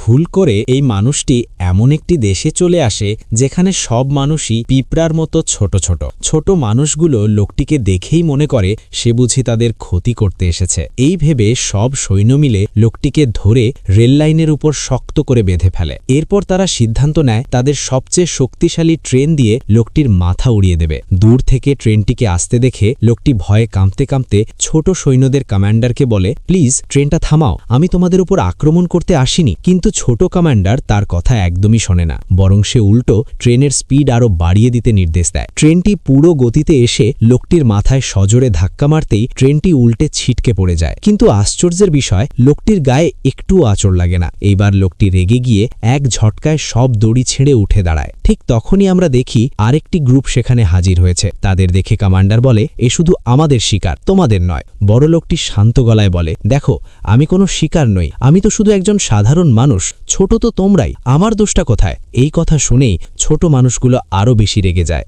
ভুল করে এই মানুষটি এমন একটি দেশে চলে আসে যেখানে সব মানুষই পিঁপড়ার মতো ছোট ছোট ছোট মানুষগুলো লোকটিকে দেখেই মনে করে সে বুঝি তাদের ক্ষতি করতে এসেছে। এই ভেবে সব সৈন্য মিলে লোকটিকে ধরে রেললাইনের উপর শক্ত করে বেঁধে ফেলে। এরপর তারা সিদ্ধান্ত নেয় তাদের সবচেয়ে শক্তিশালী ট্রেন দিয়ে লোকটির মাথা উড়িয়ে দেবে। দূর থেকে ট্রেনটিকে আসতে দেখে লোকটি ভয়ে কাঁপতে কাঁপতে ছোট সৈন্যদের কমান্ডারকে বলে, প্লিজ ট্রেনটা থামাও, আমি তোমাদের উপর আক্রমণ করতে আসিনি। কিন্তু ছোট কমান্ডার তার কথা একদমই শোনে না, বরং সে উল্টো ট্রেনের স্পিড আরও বাড়িয়ে দিতে নির্দেশ দেয়। ট্রেনটি পুরো গতিতে এসে লোকটির মাথায় সজোরে ধাক্কা মারতেই ট্রেনটি উল্টে ছিটকে পড়ে যায়। কিন্তু আশ্চর্যের বিষয়, লোকটির গায়ে একটুও আঁচড় লাগে না। এইবার লোকটি রেগে গিয়ে এক ঝটকায় সব দড়ি ছেড়ে উঠে দাঁড়ায়। ঠিক তখনই আমরা দেখি আরেকটি গ্রুপ সেখানে হাজির হয়েছে। তাদের দেখে কমান্ডার বলে, এ শুধু আমাদের শিকার, তোমাদের নয়। বড় লোকটি শান্ত গলায় বলে, দেখো, আমি কোনো শিকার নই, আমি তো শুধু একজন সাধারণ মানুষ, ছোট তো তোমরাই, আমার দোষটা কোথায়? এই কথা শুনেই ছোট মানুষগুলো আরও বেশি রেগে যায়।